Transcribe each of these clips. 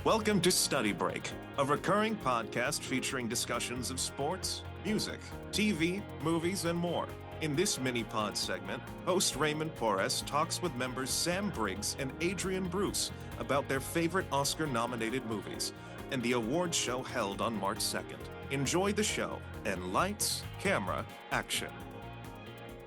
Welcome to Study Break, a recurring podcast featuring discussions of sports, music, TV, movies, and more. In this mini-pod segment, host Raymond Porras talks with members Sam Briggs and Adrian about their favorite Oscar-nominated movies and the awards show held on March 2nd. Enjoy the show, and lights, camera, action.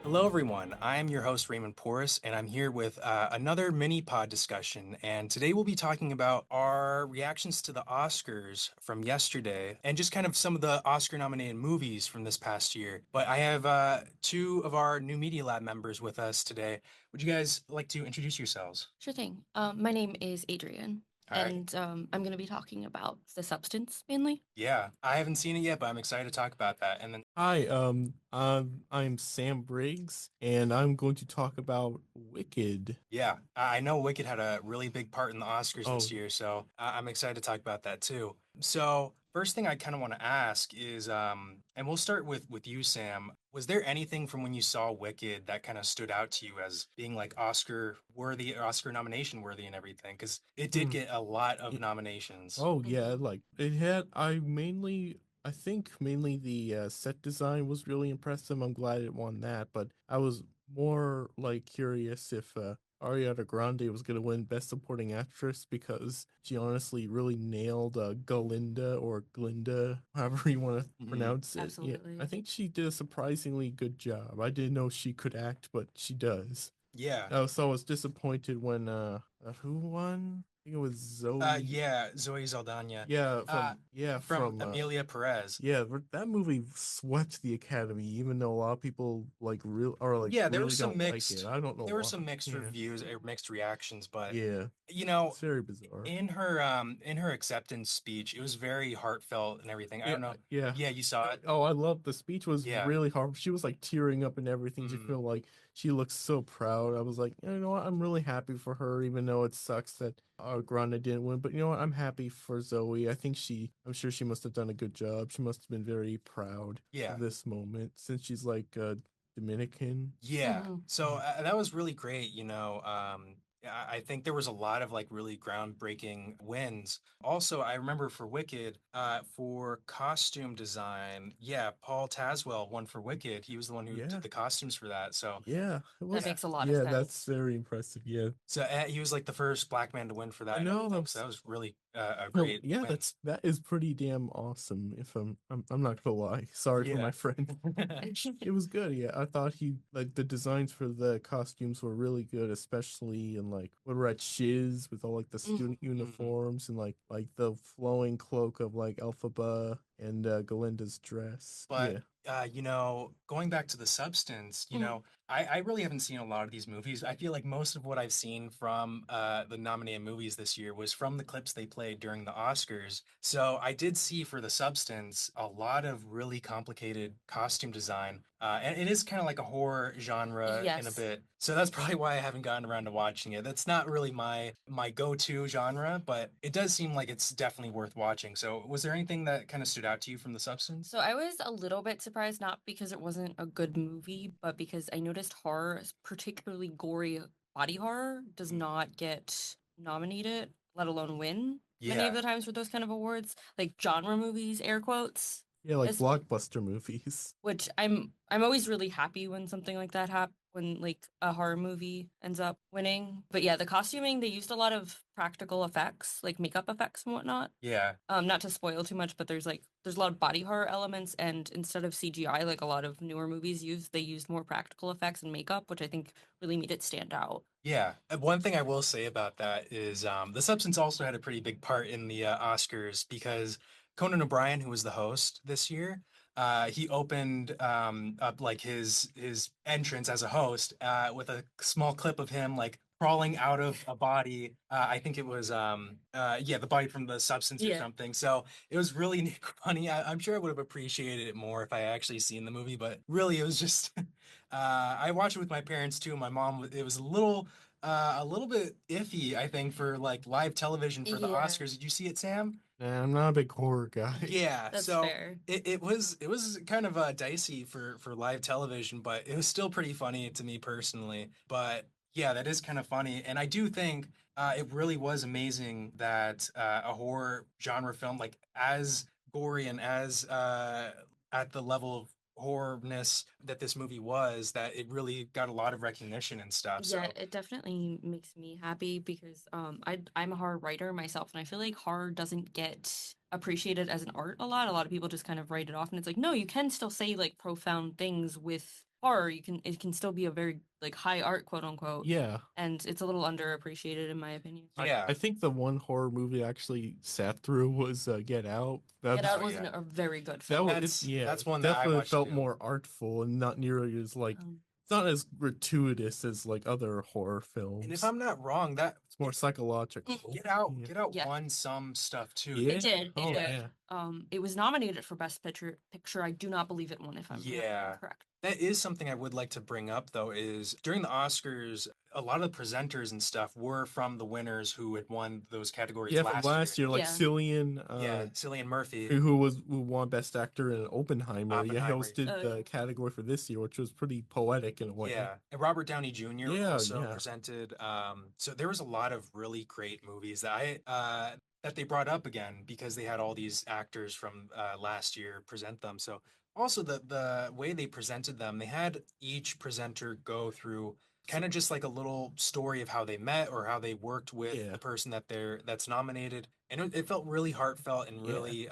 Hello, everyone. I'm your host, Raymond Porras, and I'm here with another mini-pod discussion. And today we'll be talking about our reactions to the Oscars from yesterday and just kind of some of the Oscar-nominated movies from this past year. But I have two of our new Media Lab members with us today. Would you guys like to introduce yourselves? Sure thing. My name is Adrian. All right. And I'm going to be talking about The Substance mainly. Yeah, I haven't seen it yet, but I'm excited to talk about that. And then Hi, I'm Sam Briggs, and I'm going to talk about Wicked. yeah, I know Wicked had a really big part in the Oscars this Oh. year, so I'm excited to talk about that too. So first thing I kind of want to ask is, and we'll start with you, Sam. Was there anything from when you saw Wicked that kind of stood out to you as being like Oscar worthy, or Oscar nomination worthy and everything? Because it did get a lot of nominations. Oh yeah, like it had. I think mainly the set design was really impressive. I'm glad it won that, but I was more like curious if Ariana Grande was gonna win Best Supporting Actress because she honestly really nailed Galinda or Glinda, however you want to pronounce it. Absolutely. Yeah, I think she did a surprisingly good job. I didn't know she could act, but she does. Yeah. So I was disappointed when who won? I think it was Zoe. Yeah, Zoe Saldana. Yeah, From Emilia Perez. yeah, that movie swept the Academy, even though a lot of people like real or like Yeah, there really were some don't mixed. like it. I don't know. There were why. some mixed Yeah. reviews or mixed reactions, but Yeah, you know, it's very bizarre. in her acceptance speech, it was very heartfelt and everything. I don't know. Yeah. Yeah, you saw it. Oh, I love the speech was Yeah. really hard. She was like tearing up and everything. She Mhm. felt like she looks so proud. I was like, you know what? I'm really happy for her, even though it sucks that Granda didn't win. But you know what? I'm happy for Zoe. I'm sure she must have done a good job. She must have been very proud Yeah. of this moment since she's like Dominican. Yeah. Mhm. So that was really great, I think there was a lot of like really groundbreaking wins. Also, I remember for Wicked, for costume design, yeah, Paul Tazwell won for Wicked. He was the one who Yeah. did the costumes for that. So Yeah, it was. That makes a lot of Yeah, sense. that's very impressive. Yeah. so he was like the first black man to win for that. I and know, everything, that so that was really a No, great yeah, win. that is pretty damn awesome. If I'm not gonna lie. Sorry for Yeah. my friend. It was good. Yeah, I thought he like the designs for the costumes were really good, especially in like when we're at Shiz with all like the student uniforms and like the flowing cloak of like Elphaba and Galinda's dress. But yeah. going back to The Substance, I really haven't seen a lot of these movies. I feel like most of what I've seen from the nominated movies this year was from the clips they played during the Oscars. So I did see for The Substance a lot of really complicated costume design. And it is kind of like a horror genre in a Yes. bit. So that's probably why I haven't gotten around to watching it. That's not really my go-to genre, but it does seem like it's definitely worth watching. So was there anything that kind of stood out to you from The Substance? So I was a little bit surprised, not because it wasn't a good movie, but because I noticed horror, particularly gory body horror, does not get nominated, let alone win many Yeah. of the times for those kind of awards. Like genre movies, air quotes. Yeah, like It's- blockbuster movies. Which I'm always really happy when something like that happens, when like a horror movie ends up winning. But yeah, the costuming, they used a lot of practical effects, like makeup effects and whatnot. Yeah. Not to spoil too much, but there's a lot of body horror elements, and instead of CGI like a lot of newer movies use, they used more practical effects and makeup, which I think really made it stand out. Yeah. One thing I will say about that is The Substance also had a pretty big part in the Oscars because Conan O'Brien, who was the host this year, he opened up like his entrance as a host with a small clip of him like crawling out of a body. I think it was the body from The Substance or Yeah. something. So it was really funny. I'm sure I would have appreciated it more if I actually seen the movie, but really it was just I watched it with my parents too. My mom, it was a little bit iffy, I think, for like live television for the Yeah. Oscars. Did you see it, Sam? Nah, I'm not a big horror guy. Yeah, That's so fair. it was kind of dicey for live television, but it was still pretty funny to me personally. But Yeah, that is kind of funny. And I do think it really was amazing that a horror genre film, like as gory and as at the level of horrorness that this movie was, that it really got a lot of recognition and stuff. Yeah, So, it definitely makes me happy because I'm a horror writer myself, and I feel like horror doesn't get appreciated as an art a lot. A lot of people just kind of write it off, and it's like, no, you can still say like profound things with horror. It can still be a very like high art, quote unquote, Yeah. and it's a little underappreciated in my opinion. yeah. I think the one horror movie I actually sat through was Get Out. Get Out Oh, wasn't yeah. a very good That film. was That's one that I definitely watched felt too. more artful and not nearly as like Um, it's not as gratuitous as like other horror And if films. I'm not wrong, that It's more psychological. Yeah. Get Out Yeah. won some stuff too. Yeah. it did. It Oh did. yeah. It was nominated for Best Picture. I do not believe it won, if I'm Yeah. correct. That is something I would like to bring up though, is during the Oscars, a lot of the presenters and stuff were from the winners who had won those categories Yeah, from last last year, like Yeah. Cillian, Yeah, Cillian Murphy, who won Best Actor in Oppenheimer. Yeah, he Oppenheimer. hosted the category for this year, which was pretty poetic in a way. Yeah, and Robert Downey Jr. Yeah, also yeah. presented. So there was a lot of really great movies that they brought up again because they had all these actors from last year present them. So also the way they presented them, they had each presenter go through kind of just like a little story of how they met or how they worked with Yeah. the person that's nominated, and it felt really heartfelt and Yeah. really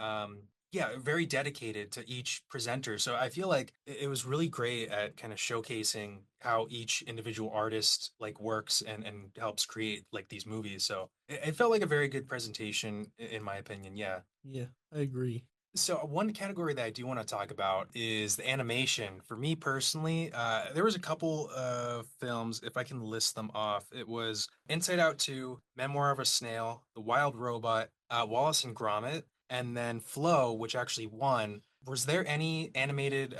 yeah, very dedicated to each presenter. So I feel like it was really great at kind of showcasing how each individual artist like works and helps create like these movies. So it felt like a very good presentation in my opinion. Yeah. Yeah, I agree. So one category that I do want to talk about is the animation. For me personally, there was a couple of films, if I can list them off. It was Inside Out 2, Memoir of a Snail, The Wild Robot, Wallace and Gromit, and then Flow, which actually won. Was there any animated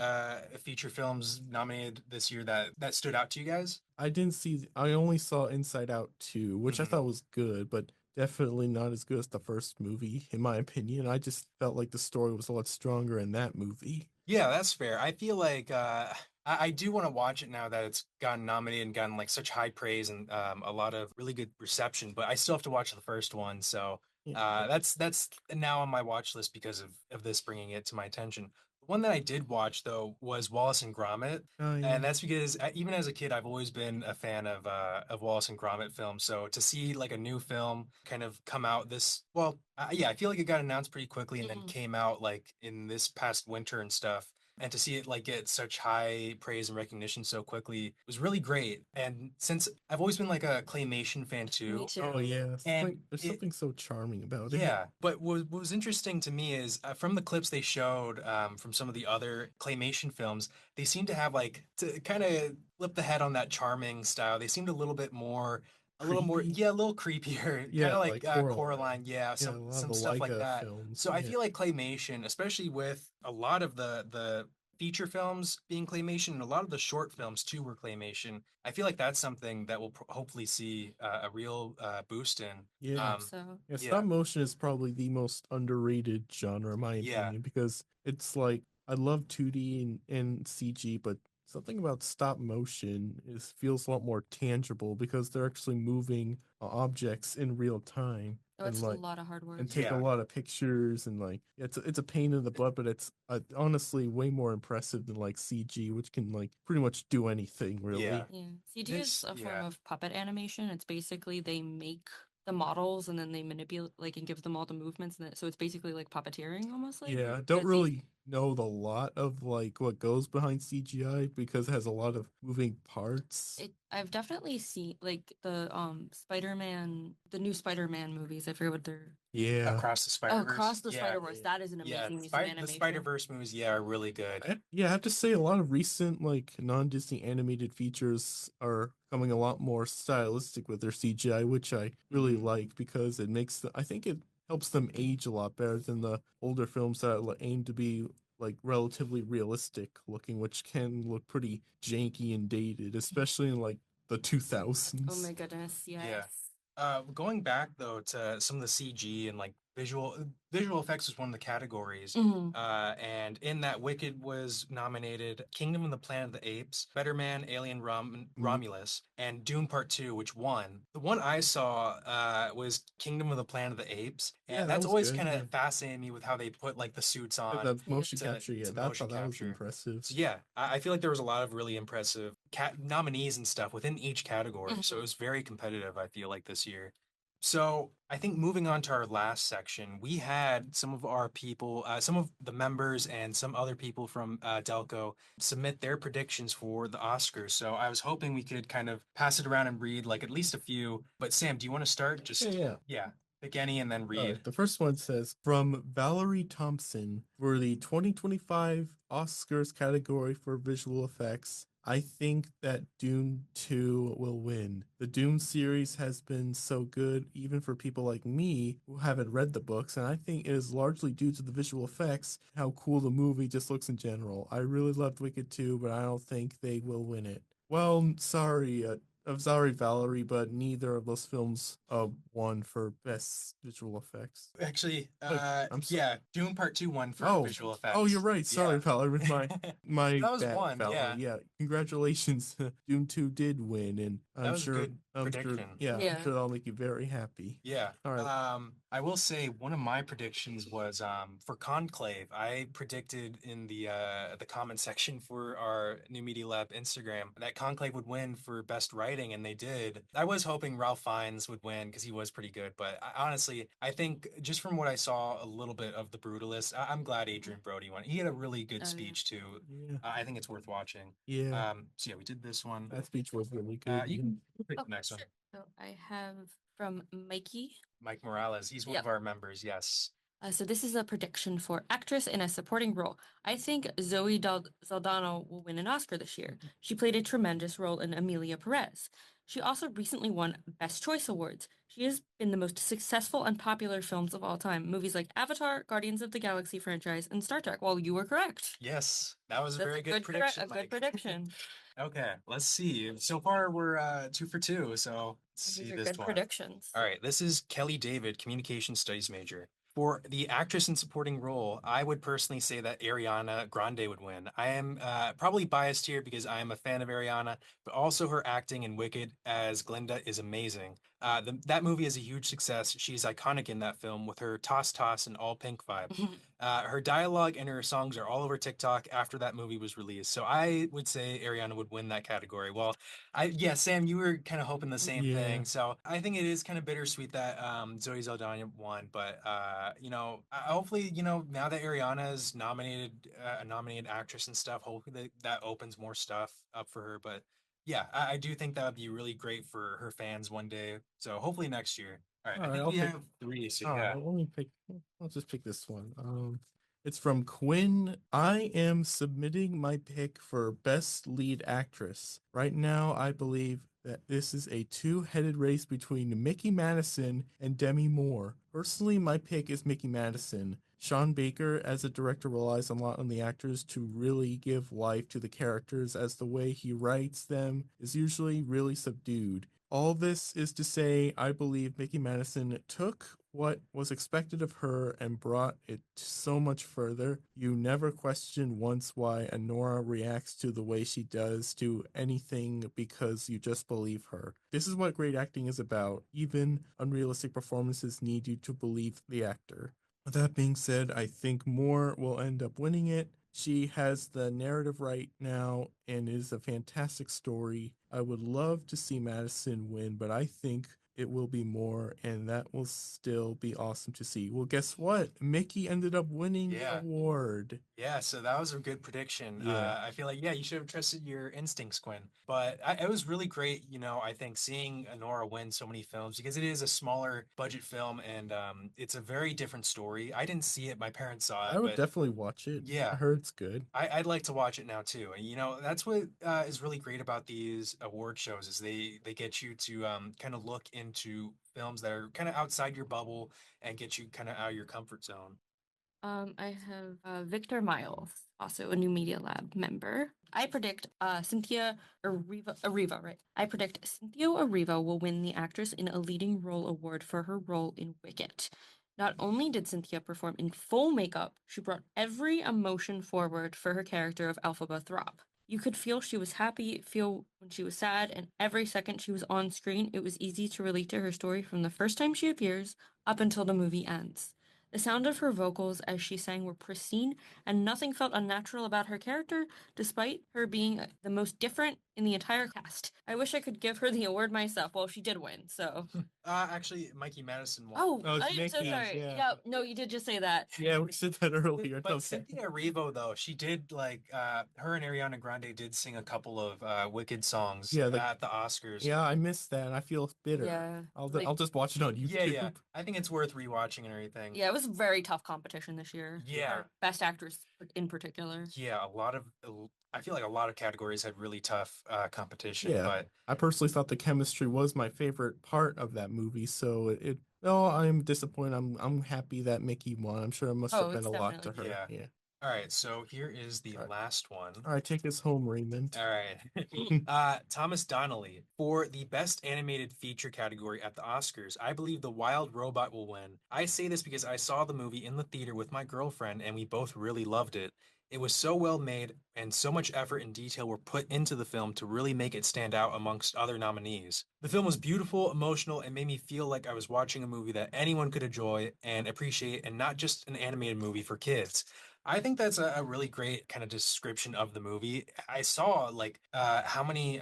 feature films nominated this year that stood out to you guys? I didn't see. I only saw Inside Out 2, which I Mhm. thought was good, but definitely not as good as the first movie, in my opinion. I just felt like the story was a lot stronger in that movie. Yeah, that's fair. I feel like I do want to watch it now that it's gotten nominated and gotten like such high praise and a lot of really good reception. But I still have to watch the first one, so Yeah. that's now on my watch list because of this bringing it to my attention. The one that I did watch though was Wallace and Gromit, Oh yeah. and that's because even as a kid, I've always been a fan of Wallace and Gromit films. So to see like a new film kind of come out this well, yeah, I feel like it got announced pretty quickly and then Mhm. came out like in this past winter and stuff. And to see it like get such high praise and recognition so quickly was really great. And since I've always been like a claymation fan Me too, too. Oh yeah. and There's it something so charming about it. yeah, but what was interesting to me is from the clips they showed from some of the other claymation films, they seem to have like to kind of flip the head on that charming style. They seemed a little bit more, a little more, Creepy. yeah, a little creepier, kind Yeah, of like like Coraline. Coraline, yeah, Yeah, a lot of some the stuff like Leica that. films. So I Yeah. feel like claymation, especially with a lot of the feature films being claymation and a lot of the short films too were claymation. I feel like that's something that we'll hopefully see a real boost in. I Yeah. hope Um, so. Yeah, yeah. stop motion is probably the most underrated genre, in my Yeah. opinion, because it's like I love 2D and CG, but something about stop motion is feels a lot more tangible because they're actually moving objects in real time Oh, and it's a like lot of hard work. and take a Yeah. lot of pictures and like it's a pain in the butt, but it's honestly way more impressive than like CG, which can like pretty much do anything really. Yeah. Yeah, CG is a form Yeah. of puppet animation. It's basically they make the models and then they manipulate like and give them all the movements and so it's basically like puppeteering almost like. Yeah, I But don't it's really know the lot of like what goes behind CGI because it has a lot of moving parts. I've definitely seen like the Spider-Man, the new Spider-Man movies. I forget what they're. Yeah. Across the Oh, Spider-Verse. Across the Yeah. Spider-Verse. That is an Yeah. amazing piece of The animation. Spider-Verse movies, yeah, are really good. Yeah, I have to say a lot of recent like non-Disney animated features are coming a lot more stylistic with their CGI, which I really Mhm. like because it makes I think it helps them age a lot better than the older films that aim to be like relatively realistic looking, which can look pretty janky and dated, especially in like the 2000s. Oh my goodness, Yeah. yes. Going back though to some of the CG and like visual effects was one of the categories. Mhm. And in that, Wicked was nominated, Kingdom of the Planet of the Apes, Better Man, Alien Romulus, and Dune Part 2, which won. The one I saw was Kingdom of the Planet of the Apes. Yeah, And that that's was always good. kind Yeah. of fascinated me with how they put like the suits Yeah, on the motion to, capture, yeah, to that motion that was capture. impressive. So yeah, I feel like there was a lot of really impressive nominees and stuff within each category. So it was very competitive, I feel like, this year. So I think moving on to our last section, we had some of our people, some of the members and some other people from Delco submit their predictions for the Oscars. So I was hoping we could kind of pass it around and read like at least a few. But Sam, do you want to start? Just Yeah. pick any and then All read. right, the first one says from Valerie Thompson for the 2025 Oscars category for visual effects. I think that Dune 2 will win. The Dune series has been so good, even for people like me who haven't read the books, and I think it is largely due to the visual effects, how cool the movie just looks in general. I really loved Wicked 2, but I don't think they will win it. Well, sorry, I'm sorry, Valerie, but neither of those films won for best visual effects. Actually, Wait, I'm so yeah, Dune Part 2 won for oh visual effects. oh, you're right. Sorry, Yeah. Valerie. My That was bad, one, Valerie. yeah. Yeah, congratulations. Doom 2 did win, and That was a good I'm prediction. I'm Yeah. sure that'll make you very happy. Yeah. All right. I will say one of my predictions was for Conclave. I predicted in the comment section for our New Media Lab Instagram that Conclave would win for best writing, and they did. I was hoping Ralph Fiennes would win because he was pretty good, but honestly, I think just from what I saw a little bit of The Brutalist, I'm glad Adrian Brody won. He had a really good Oh, yeah. speech too. Yeah. I think it's worth watching. Yeah. So yeah, we did this one. That speech was really good. You can pick Oh, the next sure. one. So I have from Mikey. Mike Morales. He's one Yep. of our members. Yes. So this is a prediction for actress in a supporting role. I think Zoe Saldana will win an Oscar this year. She played a tremendous role in Amelia Perez. She also recently won Best Choice Awards. She has been the most successful and popular films of all time. Movies like Avatar, Guardians of the Galaxy franchise, and Star Trek. Well, you were correct. Yes, that was a That's very good prediction, a good Mike. prediction. Okay, let's see. So far, we're 2 for 2. So let's see These are this good one. predictions. All right, this is Kelly David, communication studies major. For the actress in supporting role, I would personally say that Ariana Grande would win. I am probably biased here because I am a fan of Ariana, but also her acting in Wicked as Glinda is amazing. That movie is a huge success. She's iconic in that film with her toss toss and all pink vibe. Her dialogue and her songs are all over TikTok after that movie was released. So I would say Ariana would win that category. Well, yeah, Sam, you were kind of hoping the same Yeah. thing. So I think it is kind of bittersweet that Zoe Saldana won, but hopefully, now that Ariana is nominated, a nominated actress and stuff, hopefully that opens more stuff up for her. But yeah, I do think that would be really great for her fans one day. So hopefully next year. All right, I think I'll we pick. have 3. So All yeah. right, let me pick. I'll just pick this one. It's from Quinn. I am submitting my pick for best lead actress. Right now, I believe that this is a two-headed race between Mickey Madison and Demi Moore. Personally, my pick is Mickey Madison. Sean Baker, as a director, relies a lot on the actors to really give life to the characters, as the way he writes them is usually really subdued. All this is to say, I believe Mickey Madison took what was expected of her and brought it so much further. You never question once why Honora reacts to the way she does to anything because you just believe her. This is what great acting is about. Even unrealistic performances need you to believe the actor. With that being said, I think Moore will end up winning it. She has the narrative right now and is a fantastic story. I would love to see Madison win, but I think it will be Moore, and that will still be awesome to see. Well, guess what? Mickey ended up winning the Yeah. award. Yeah, so that was a good prediction. Yeah. I feel like, yeah, you should have trusted your instincts, Quinn. But it was really great, I think seeing Honora win so many films because it is a smaller budget film and it's a very different story. I didn't see it, my parents saw I it, would but definitely watch it. yeah, I heard it's good. I'd like to watch it now too. And that's what is really great about these award shows is they get you to kind of look into films that are kind of outside your bubble and get you kind of out of your comfort zone. I have Victor Miles, also a New Media Lab member. I predict Cynthia Erivo, right? I predict Cynthia Erivo will win the Actress in a Leading Role award for her role in Wicked. Not only did Cynthia perform in full makeup, she brought every emotion forward for her character of Elphaba Throp. You could feel she was happy, feel when she was sad, and every second she was on screen, it was easy to relate to her story from the first time she appears up until the movie ends. The sound of her vocals as she sang were pristine, and nothing felt unnatural about her character, despite her being the most different in the entire cast. I wish I could give her the award myself. Well, she did win, so. Actually, Mikey Madison won. Oh, Oh, it's I am so Mickey, sorry. yeah. Yeah, no, you did just say that. Yeah, we said that earlier. But Okay. Cynthia Erivo, though, she did her and Ariana Grande did sing a couple of Wicked songs Yeah, at the Oscars. Yeah, I missed that. I feel bitter. Yeah. I'll just watch it on YouTube. Yeah. I think it's worth rewatching and everything. Yeah, it was a very tough competition this year. Yeah. For Best actress in particular. Yeah, I feel like a lot of categories had really tough competition. Yeah. But I personally thought the chemistry was my favorite part of that movie, so no, I'm disappointed. I'm happy that Mickey won. I'm sure it must have been it's a lot to her. definitely- Yeah. all right, so here is the Alright. last one. All right, take us home, Raymond. All right. Thomas Donnelly. For the Best Animated Feature category at the Oscars, I believe The Wild Robot will win. I say this because I saw the movie in the theater with my girlfriend and we both really loved it. It was so well made and so much effort and detail were put into the film to really make it stand out amongst other nominees. The film was beautiful, emotional, and made me feel like I was watching a movie that anyone could enjoy and appreciate and not just an animated movie for kids. I think that's a really great kind of description of the movie. I saw how many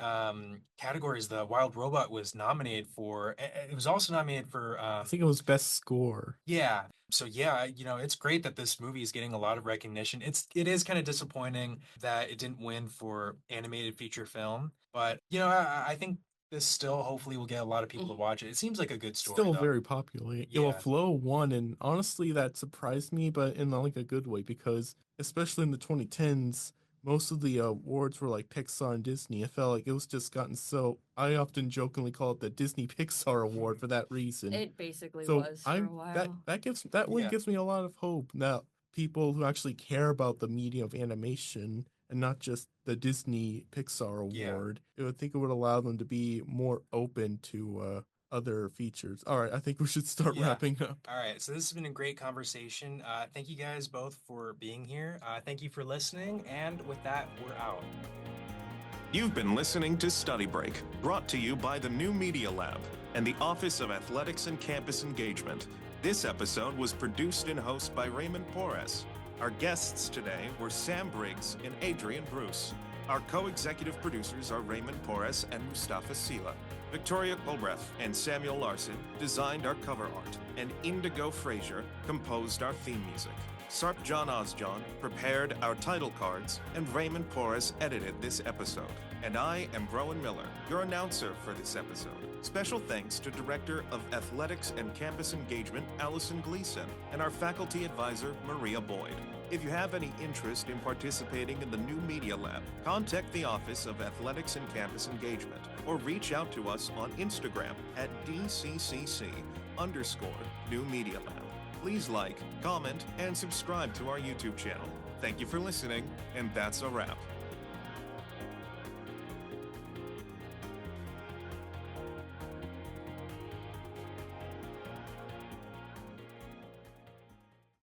categories the Wild Robot was nominated for. It was also nominated for I think it was best score. yeah. So yeah, it's great that this movie is getting a lot of recognition. It is kind of disappointing that it didn't win for animated feature film, but I think this still hopefully will get a lot of people to watch it. It seems like a good story. Still though. very popular. Yeah. Well, Flow won, and honestly, that surprised me, but in like a good way, because especially in the 2010s, most of the awards were like Pixar and Disney. I felt like it was just gotten so. I often jokingly call it the Disney Pixar Award for that reason. It basically So was for a while. that win Yeah. gives me a lot of hope that people who actually care about the medium of animation and not just the Disney Pixar Yeah. Award, I think it would allow them to be more open to other features. All right, I think we should start Yeah. wrapping up. All right, so this has been a great conversation. Thank you guys both for being here. Thank you for listening, and with that, we're out. You've been listening to Study Break, brought to you by the New Media Lab and the Office of Athletics and Campus Engagement. This episode was produced and hosted by Raymond Porras. Our guests today were Sam Briggs and Adrian Bruce. Our co-executive producers are Raymond Porras and Mustafa Sila. Victoria Colbreth and Samuel Larson designed our cover art, and Indigo Frazier composed our theme music. Sarp John Osjohn prepared our title cards, and Raymond Porras edited this episode. And I am Rowan Miller, your announcer for this episode. Special thanks to Director of Athletics and Campus Engagement, Allison Gleason, and our faculty advisor, Maria Boyd. If you have any interest in participating in the New Media Lab, contact the Office of Athletics and Campus Engagement, or reach out to us on Instagram at DCCC_New Media Lab. Please like, comment, and subscribe to our YouTube channel. Thank you for listening, and that's a wrap.